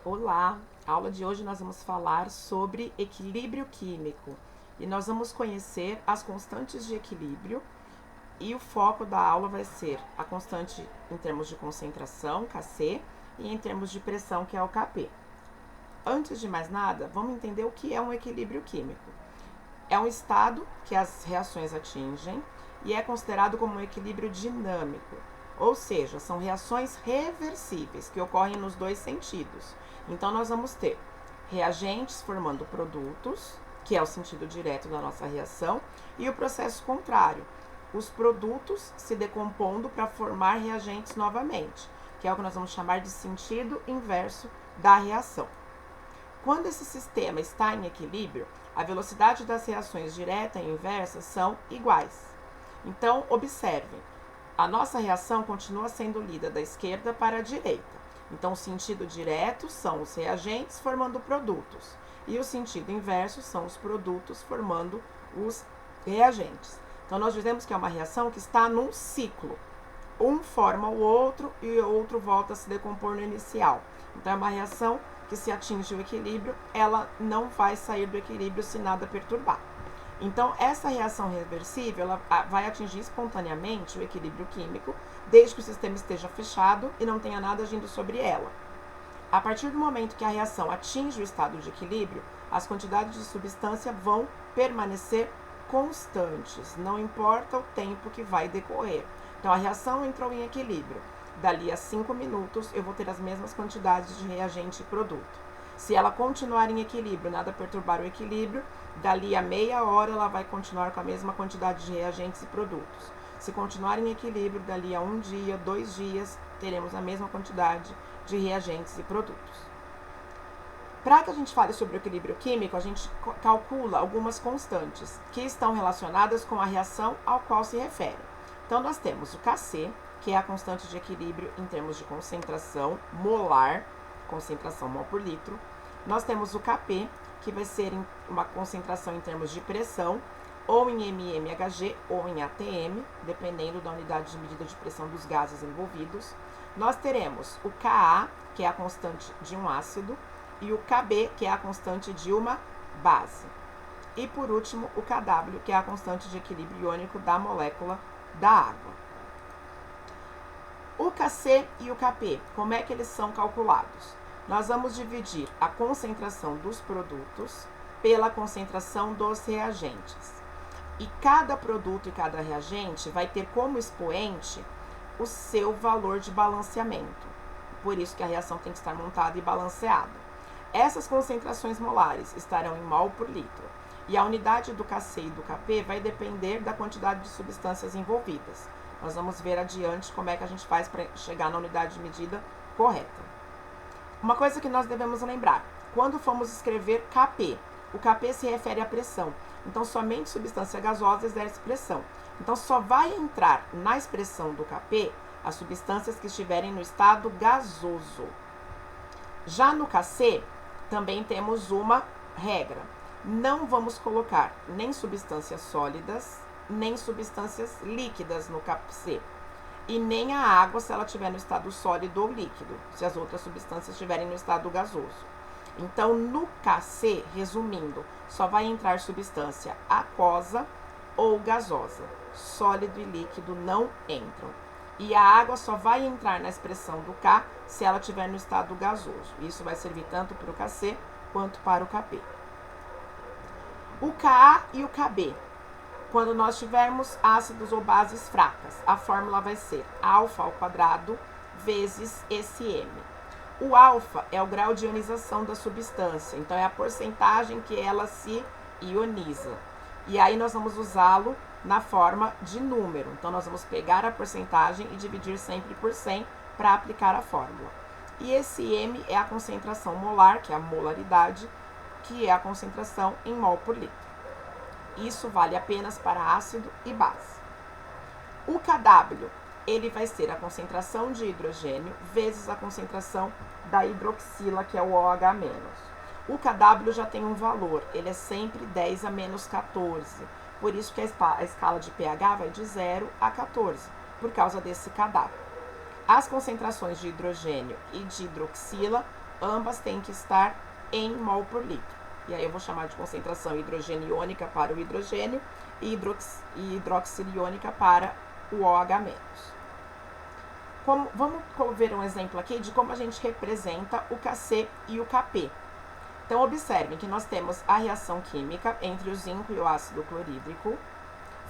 Olá! A aula de hoje nós vamos falar sobre equilíbrio químico e nós vamos conhecer as constantes de equilíbrio e o foco da aula vai ser a constante em termos de concentração, Kc, e em termos de pressão, que é o Kp. Antes de mais nada, vamos entender o que é um equilíbrio químico. É um estado que as reações atingem e é considerado como um equilíbrio dinâmico, ou seja, são reações reversíveis que ocorrem nos dois sentidos. Então, nós vamos ter reagentes formando produtos, que é o sentido direto da nossa reação, e o processo contrário, os produtos se decompondo para formar reagentes novamente, que é o que nós vamos chamar de sentido inverso da reação. Quando esse sistema está em equilíbrio, a velocidade das reações direta e inversa são iguais. Então, observem, a nossa reação continua sendo lida da esquerda para a direita. Então, o sentido direto são os reagentes formando produtos e o sentido inverso são os produtos formando os reagentes. Então, nós dizemos que é uma reação que está num ciclo. Um forma o outro e o outro volta a se decompor no inicial. Então, é uma reação que, se atinge o equilíbrio, ela não vai sair do equilíbrio se nada perturbar. Então, essa reação reversível ela vai atingir espontaneamente o equilíbrio químico, desde que o sistema esteja fechado e não tenha nada agindo sobre ela. A partir do momento que a reação atinge o estado de equilíbrio, as quantidades de substância vão permanecer constantes, não importa o tempo que vai decorrer. Então, a reação entrou em equilíbrio. Dali a 5 minutos, eu vou ter as mesmas quantidades de reagente e produto. Se ela continuar em equilíbrio, nada perturbar o equilíbrio, dali a meia hora ela vai continuar com a mesma quantidade de reagentes e produtos. Se continuar em equilíbrio, dali a 1 dia, 2 dias, teremos a mesma quantidade de reagentes e produtos. Para que a gente fale sobre o equilíbrio químico, a gente calcula algumas constantes que estão relacionadas com a reação ao qual se refere. Então, nós temos o Kc, que é a constante de equilíbrio em termos de concentração molar, concentração mol por litro. Nós temos o Kp, que vai ser uma concentração em termos de pressão, ou em mmHg ou em atm, dependendo da unidade de medida de pressão dos gases envolvidos. Nós teremos o Ka, que é a constante de um ácido, e o Kb, que é a constante de uma base. E por último, o Kw, que é a constante de equilíbrio iônico da molécula da água. O Kc e o Kp, como é que eles são calculados? Nós vamos dividir a concentração dos produtos pela concentração dos reagentes. E cada produto e cada reagente vai ter como expoente o seu valor de balanceamento. Por isso que a reação tem que estar montada e balanceada. Essas concentrações molares estarão em mol por litro. E a unidade do Kc e do Kp vai depender da quantidade de substâncias envolvidas. Nós vamos ver adiante como é que a gente faz para chegar na unidade de medida correta. Uma coisa que nós devemos lembrar, quando formos escrever Kp, o Kp se refere à pressão. Então, somente substância gasosa exerce pressão. Então, só vai entrar na expressão do Kp as substâncias que estiverem no estado gasoso. Já no Kc, também temos uma regra. Não vamos colocar nem substâncias sólidas, nem substâncias líquidas no Kc. E nem a água se ela estiver no estado sólido ou líquido, se as outras substâncias estiverem no estado gasoso. Então, no Kc, resumindo, só vai entrar substância aquosa ou gasosa. Sólido e líquido não entram. E a água só vai entrar na expressão do K se ela estiver no estado gasoso. Isso vai servir tanto para o Kc quanto para o Kp. O Ka e o Kb. Quando nós tivermos ácidos ou bases fracas, a fórmula vai ser alfa ao quadrado vezes esse M. O alfa é o grau de ionização da substância, então é a porcentagem que ela se ioniza. E aí nós vamos usá-lo na forma de número. Então, nós vamos pegar a porcentagem e dividir sempre por 100 para aplicar a fórmula. E esse M é a concentração molar, que é a molaridade, que é a concentração em mol por litro. Isso vale apenas para ácido e base. O Kw, ele vai ser a concentração de hidrogênio vezes a concentração da hidroxila, que é o OH-. O Kw já tem um valor, ele é sempre 10 a menos 14. Por isso que a escala de pH vai de 0 a 14, por causa desse Kw. As concentrações de hidrogênio e de hidroxila ambas têm que estar em mol por litro. E aí eu vou chamar de concentração hidrogênio iônica para o hidrogênio e hidroxila iônica para o OH-. Vamos ver um exemplo aqui de como a gente representa o Kc e o Kp. Então, observem que nós temos a reação química entre o zinco e o ácido clorídrico,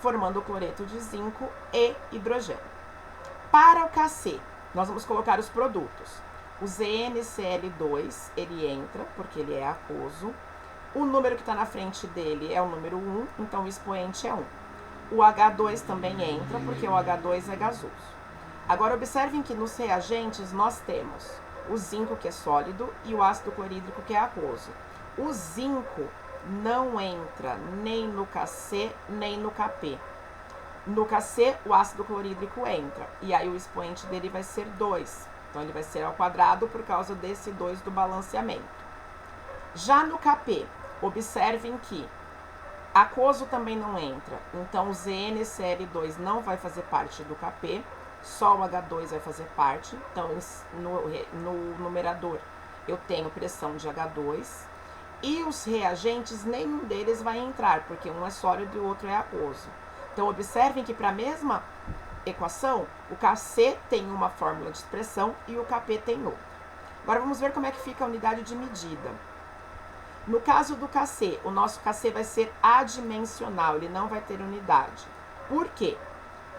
formando o cloreto de zinco e hidrogênio. Para o Kc, nós vamos colocar os produtos. O ZnCl2, ele entra, porque ele é aquoso. O número que está na frente dele é o número 1, então o expoente é 1. O H2 também entra, porque o H2 é gasoso. Agora, observem que nos reagentes nós temos o zinco, que é sólido, e o ácido clorídrico, que é aquoso. O zinco não entra nem no Kc, nem no Kp. No Kc, o ácido clorídrico entra, e aí o expoente dele vai ser 2. Então, ele vai ser ao quadrado por causa desse 2 do balanceamento. Já no Kp, observem que aquoso também não entra, então o ZnCl2 não vai fazer parte do Kp, só o H2 vai fazer parte. Então, no numerador eu tenho pressão de H2, e os reagentes, nenhum deles vai entrar, porque um é sólido e o outro é aquoso. Então, observem que para a mesma equação, o Kc tem uma fórmula de expressão e o Kp tem outra. Agora, vamos ver como é que fica a unidade de medida. No caso do Kc, o nosso Kc vai ser adimensional, ele não vai ter unidade. Por quê?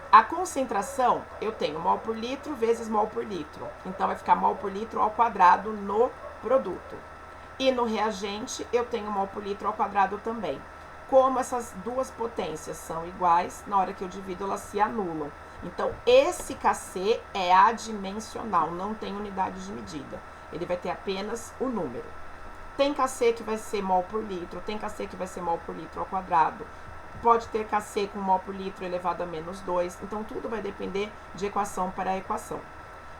A concentração, eu tenho mol por litro vezes mol por litro. Então, vai ficar mol por litro ao quadrado no produto. E no reagente, eu tenho mol por litro ao quadrado também. Como essas duas potências são iguais, na hora que eu divido, elas se anulam. Então, esse Kc é adimensional, não tem unidade de medida. Ele vai ter apenas o número. Tem Kc que vai ser mol por litro, tem Kc que vai ser mol por litro ao quadrado. Pode ter Kc com mol por litro elevado a menos 2. Então, tudo vai depender de equação para equação.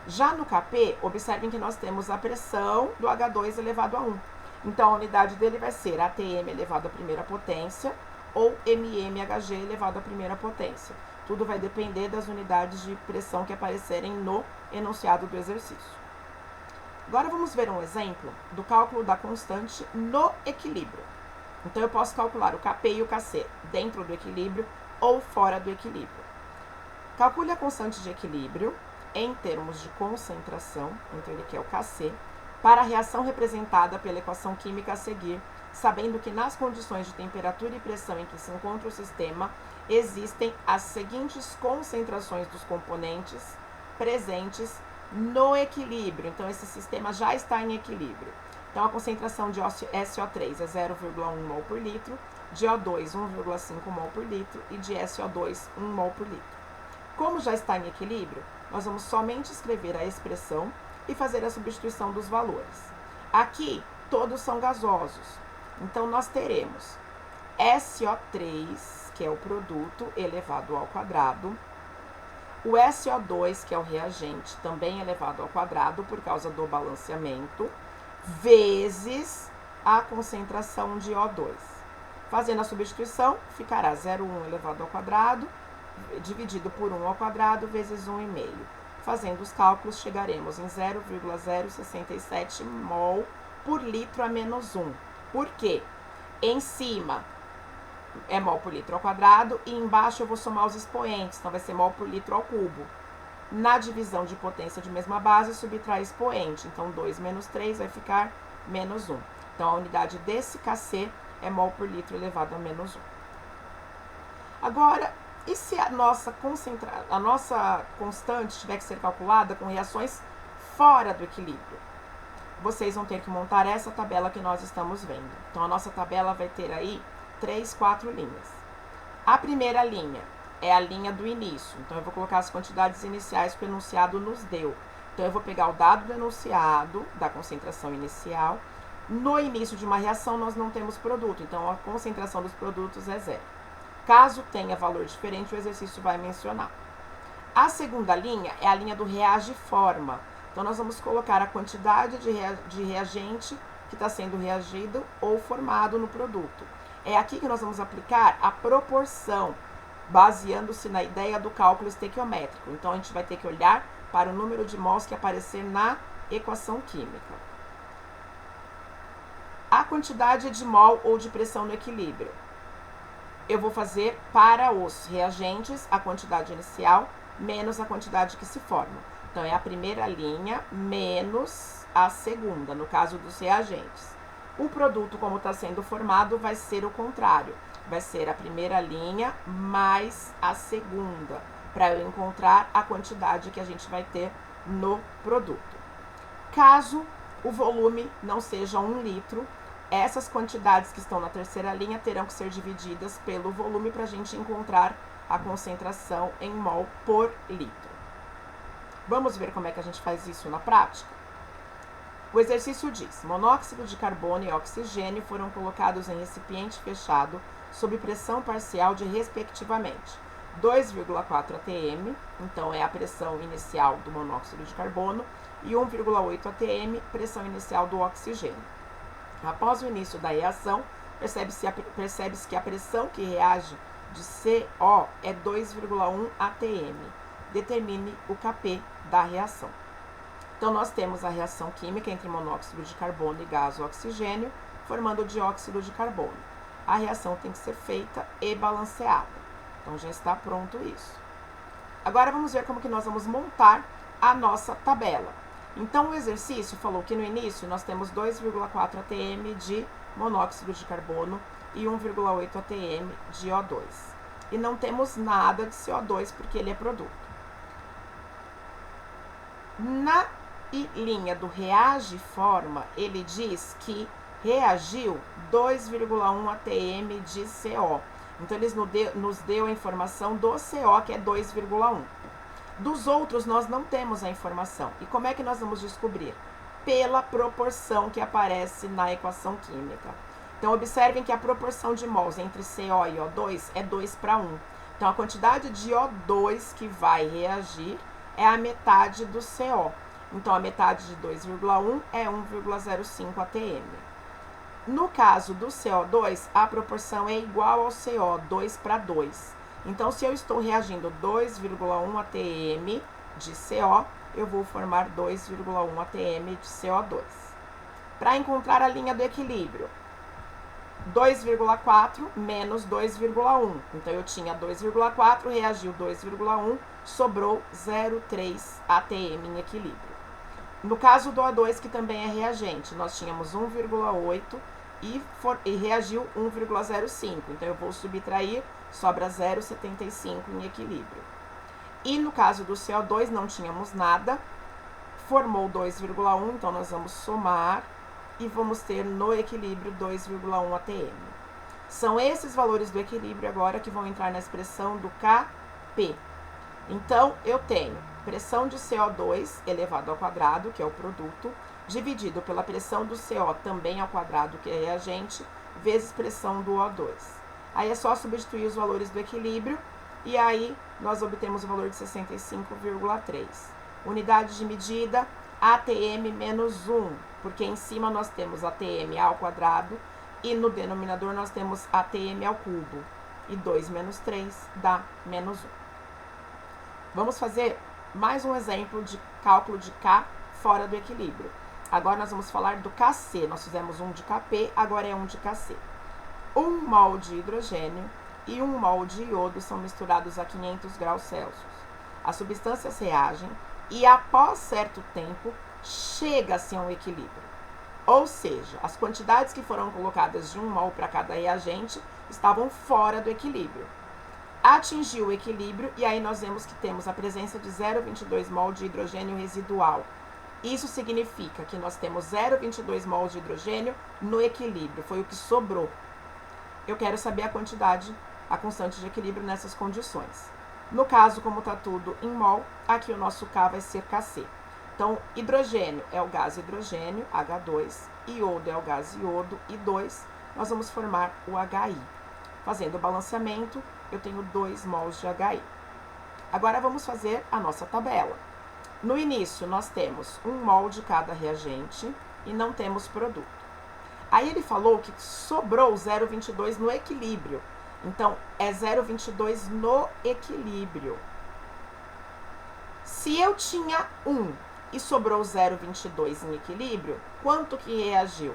Já no Kp, observem que nós temos a pressão do H2 elevado a 1. Então, a unidade dele vai ser ATM elevado à primeira potência ou mmHg elevado à primeira potência. Tudo vai depender das unidades de pressão que aparecerem no enunciado do exercício. Agora, vamos ver um exemplo do cálculo da constante no equilíbrio. Então, eu posso calcular o Kp e o Kc dentro do equilíbrio ou fora do equilíbrio. Calcule a constante de equilíbrio em termos de concentração, então ele quer o Kc, para a reação representada pela equação química a seguir, sabendo que nas condições de temperatura e pressão em que se encontra o sistema, existem as seguintes concentrações dos componentes presentes no equilíbrio. Então, esse sistema já está em equilíbrio. Então, a concentração de SO3 é 0,1 mol por litro, de O2 1,5 mol por litro e de SO2 1 mol por litro. Como já está em equilíbrio, nós vamos somente escrever a expressão e fazer a substituição dos valores. Aqui, todos são gasosos. Então, nós teremos SO3, que é o produto, elevado ao quadrado. O SO2, que é o reagente, também elevado ao quadrado por causa do balanceamento, vezes a concentração de O2. Fazendo a substituição, ficará 0,1 elevado ao quadrado, dividido por 1 ao quadrado, vezes 1,5. Fazendo os cálculos, chegaremos em 0,067 mol por litro a menos 1. Por quê? Em cima é mol por litro ao quadrado e embaixo eu vou somar os expoentes, então vai ser mol por litro ao cubo. Na divisão de potência de mesma base, subtrai expoente, então 2 menos 3 vai ficar menos 1. Então, a unidade desse Kc é mol por litro elevado a menos 1. Agora, e se a nossa constante tiver que ser calculada com reações fora do equilíbrio? Vocês vão ter que montar essa tabela que nós estamos vendo. Então, a nossa tabela vai ter aí 3, 4 linhas. A primeira linha é a linha do início. Então, eu vou colocar as quantidades iniciais que o enunciado nos deu. Então, eu vou pegar o dado do enunciado, da concentração inicial. No início de uma reação, nós não temos produto. Então, a concentração dos produtos é 0. Caso tenha valor diferente, o exercício vai mencionar. A segunda linha é a linha do reage-forma. Então, nós vamos colocar a quantidade de reagente que está sendo reagido ou formado no produto. É aqui que nós vamos aplicar a proporção, baseando-se na ideia do cálculo estequiométrico. Então, a gente vai ter que olhar para o número de mols que aparecer na equação química. quantidade de mol ou de pressão no equilíbrio. Eu vou fazer para os reagentes a quantidade inicial menos a quantidade que se forma. Então, é a primeira linha menos a segunda, no caso dos reagentes. O produto, como está sendo formado, vai ser o contrário. Vai ser a primeira linha mais a segunda, para eu encontrar a quantidade que a gente vai ter no produto. Caso o volume não seja 1 litro, essas quantidades que estão na terceira linha terão que ser divididas pelo volume para a gente encontrar a concentração em mol por litro. Vamos ver como é que a gente faz isso na prática? O exercício diz: monóxido de carbono e oxigênio foram colocados em recipiente fechado sob pressão parcial de, respectivamente, 2,4 atm, então é a pressão inicial do monóxido de carbono, e 1,8 atm, pressão inicial do oxigênio. Após o início da reação, percebe-se que a pressão que reage de CO é 2,1 atm. Determine o Kp da reação. Então, nós temos a reação química entre monóxido de carbono e gás oxigênio, formando o dióxido de carbono. A reação tem que ser feita e balanceada. Então, já está pronto isso. Agora, vamos ver como que nós vamos montar a nossa tabela. Então, o exercício falou que no início nós temos 2,4 atm de monóxido de carbono e 1,8 atm de O2. E não temos nada de CO2 porque ele é produto. Na linha do reage e forma, ele diz que reagiu 2,1 atm de CO. Então, ele nos deu a informação do CO, que é 2,1. Dos outros, nós não temos a informação. E como é que nós vamos descobrir? Pela proporção que aparece na equação química. Então, observem que a proporção de mols entre CO e O2 é 2 para 1. Então, a quantidade de O2 que vai reagir é a metade do CO. Então, a metade de 2,1 é 1,05 atm. No caso do CO2, a proporção é igual ao CO, 2 para 2. Então, se eu estou reagindo 2,1 atm de CO, eu vou formar 2,1 atm de CO2. Para encontrar a linha do equilíbrio, 2,4 menos 2,1. Então, eu tinha 2,4, reagiu 2,1, sobrou 0,3 atm em equilíbrio. No caso do O2, que também é reagente, nós tínhamos 1,8 e reagiu 1,05. Então, eu vou subtrair, sobra 0,75 em equilíbrio. E no caso do CO2, não tínhamos nada, formou 2,1, então nós vamos somar e vamos ter no equilíbrio 2,1 atm. São esses valores do equilíbrio agora que vão entrar na expressão do Kp. Então, eu tenho pressão de CO2 elevado ao quadrado, que é o produto, dividido pela pressão do CO também ao quadrado, que é reagente, vezes pressão do O2. Aí é só substituir os valores do equilíbrio e aí nós obtemos o valor de 65,3. Unidade de medida, atm menos 1, porque em cima nós temos atm ao quadrado e no denominador nós temos atm ao cubo. E 2 menos 3 dá menos 1. Vamos fazer mais um exemplo de cálculo de K fora do equilíbrio. Agora nós vamos falar do Kc. Nós fizemos um de Kp, agora é um de Kc. 1 mol de hidrogênio e 1 mol de iodo são misturados a 500 graus Celsius. As substâncias reagem e, após certo tempo, chega-se a um equilíbrio. Ou seja, as quantidades que foram colocadas de 1 mol para cada reagente estavam fora do equilíbrio. Atingiu o equilíbrio e aí nós vemos que temos a presença de 0,22 mol de hidrogênio residual. Isso significa que nós temos 0,22 mol de hidrogênio no equilíbrio, foi o que sobrou. Eu quero saber a quantidade, a constante de equilíbrio nessas condições. No caso, como está tudo em mol, aqui o nosso K vai ser Kc. Então, hidrogênio é o gás hidrogênio, H2, iodo é o gás iodo, I2, nós vamos formar o HI. Fazendo o balanceamento, eu tenho 2 mols de HI. Agora vamos fazer a nossa tabela. No início, nós temos 1 mol de cada reagente e não temos produto. Aí ele falou que sobrou 0,22 no equilíbrio. Então, é 0,22 no equilíbrio. Se eu tinha 1 e sobrou 0,22 em equilíbrio, quanto que reagiu?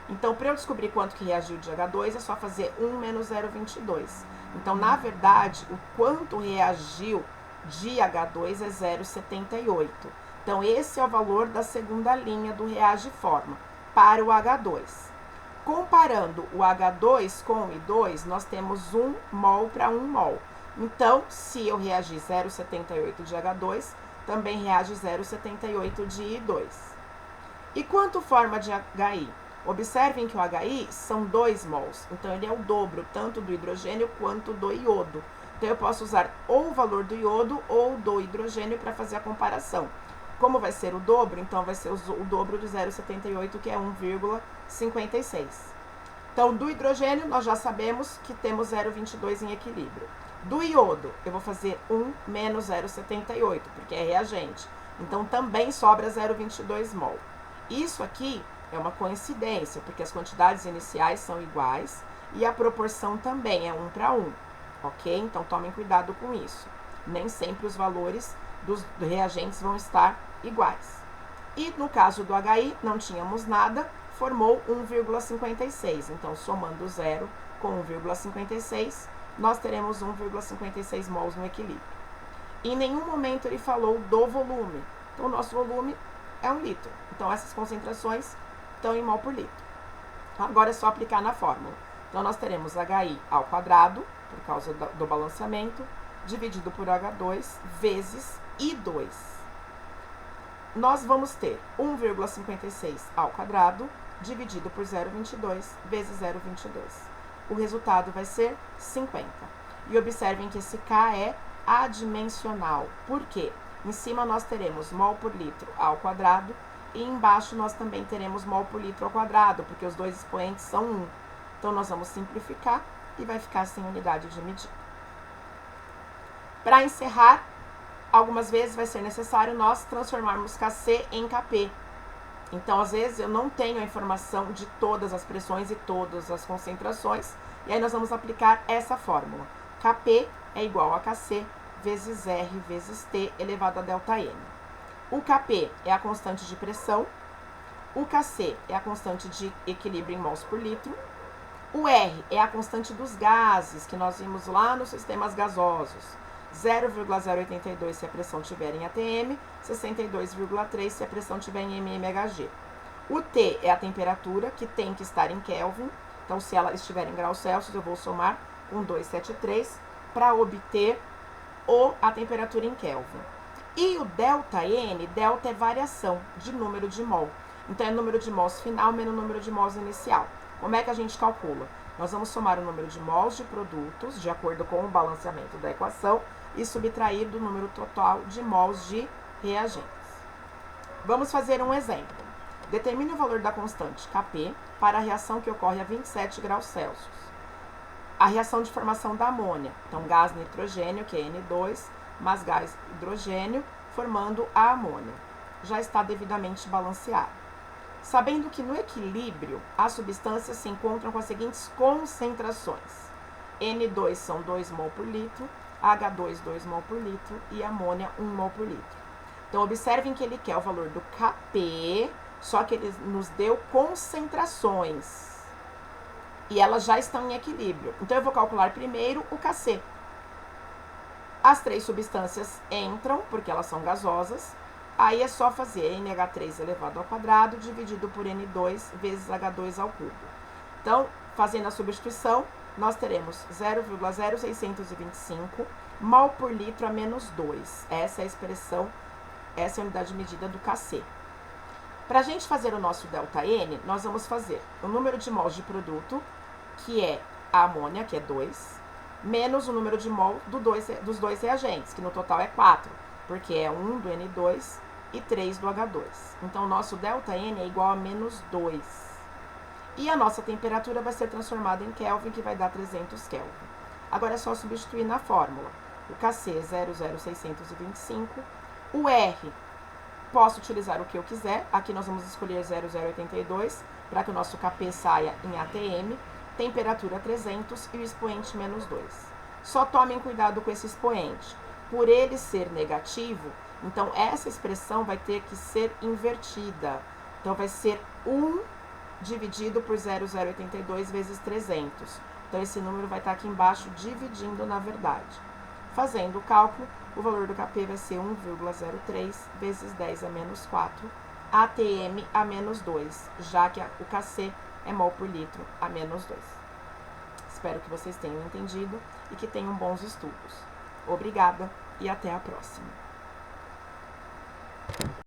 Então, para eu descobrir quanto que reagiu de H2, é só fazer 1 menos 0,22. Então, na verdade, o quanto reagiu de H2 é 0,78. Então, esse é o valor da segunda linha do reage-forma para o H2. Comparando o H2 com o I2, nós temos 1 mol para 1 mol. Então, se eu reagir 0,78 de H2, também reage 0,78 de I2. E quanto forma de HI? Observem que o HI são 2 mols, então ele é o dobro tanto do hidrogênio quanto do iodo. Então eu posso usar ou o valor do iodo ou do hidrogênio para fazer a comparação. Como vai ser o dobro, então vai ser o dobro de 0,78, que é 1,56. Então, do hidrogênio, nós já sabemos que temos 0,22 em equilíbrio. Do iodo, eu vou fazer 1 menos 0,78, porque é reagente. Então, também sobra 0,22 mol. Isso aqui é uma coincidência, porque as quantidades iniciais são iguais e a proporção também é 1 para 1, ok? Então, tomem cuidado com isso. Nem sempre os valores dos reagentes vão estar iguais. E no caso do HI, não tínhamos nada, formou 1,56. Então, somando 0 com 1,56, nós teremos 1,56 mols no equilíbrio. Em nenhum momento ele falou do volume. Então, o nosso volume é 1 litro. Então, essas concentrações estão em mol por litro. Agora é só aplicar na fórmula. Então, nós teremos HI ao quadrado, por causa do balanceamento, dividido por H2 vezes I2. Nós vamos ter 1,56 ao quadrado dividido por 0,22 vezes 0,22. O resultado vai ser 50. E observem que esse K é adimensional. Por quê? Em cima nós teremos mol por litro ao quadrado e embaixo nós também teremos mol por litro ao quadrado, porque os dois expoentes são 1. Então, nós vamos simplificar e vai ficar sem unidade de medida. Para encerrar, algumas vezes vai ser necessário nós transformarmos Kc em Kp. Então, às vezes, eu não tenho a informação de todas as pressões e todas as concentrações, e aí nós vamos aplicar essa fórmula. Kp é igual a Kc vezes R vezes T elevado a ΔN. O Kp é a constante de pressão, o Kc é a constante de equilíbrio em mols por litro, o R é a constante dos gases, que nós vimos lá nos sistemas gasosos. 0,082 se a pressão estiver em atm, 62,3 se a pressão estiver em mmHg. O T é a temperatura, que tem que estar em Kelvin. Então, se ela estiver em graus Celsius, eu vou somar com 273 para obter a temperatura em Kelvin. E o ΔN, delta é variação de número de mol. Então, é número de mols final menos número de mols inicial. Como é que a gente calcula? Nós vamos somar o número de mols de produtos, de acordo com o balanceamento da equação, e subtrair do número total de mols de reagentes. Vamos fazer um exemplo. Determine o valor da constante Kp para a reação que ocorre a 27 graus Celsius. A reação de formação da amônia. Então, gás nitrogênio, que é N2, mais gás hidrogênio, formando a amônia. Já está devidamente balanceado. Sabendo que no equilíbrio, as substâncias se encontram com as seguintes concentrações. N2 são 2 mol por litro, H2, 2 mol por litro e amônia, 1 mol por litro. Então, observem que ele quer o valor do Kp, só que ele nos deu concentrações. E elas já estão em equilíbrio. Então, eu vou calcular primeiro o Kc. As três substâncias entram, porque elas são gasosas. Aí é só fazer NH3 elevado ao quadrado dividido por N2 vezes H2 ao cubo. Então, fazendo a substituição, nós teremos 0,0625 mol por litro a menos 2. Essa é a expressão, essa é a unidade de medida do Kc. Para a gente fazer o nosso ΔN, nós vamos fazer o número de mols de produto, que é a amônia, que é 2, menos o número de mol dos dois reagentes, que no total é 4, porque é 1 do N2 e 3 do H2. Então, o nosso ΔN é igual a menos 2. E a nossa temperatura vai ser transformada em Kelvin, que vai dar 300 Kelvin. Agora é só substituir na fórmula. O Kc é 0,0625. O R, posso utilizar o que eu quiser. Aqui nós vamos escolher 0,082, para que o nosso Kp saia em atm. Temperatura 300 e o expoente menos 2. Só tomem cuidado com esse expoente. Por ele ser negativo, então essa expressão vai ter que ser invertida. Então, vai ser 1 dividido por 0,082 vezes 300. Então, esse número vai estar aqui embaixo dividindo na verdade. Fazendo o cálculo, o valor do Kp vai ser 1,03 vezes 10 a menos 4, ATM a menos 2, já que o Kc é mol por litro a menos 2. Espero que vocês tenham entendido e que tenham bons estudos. Obrigada e até a próxima.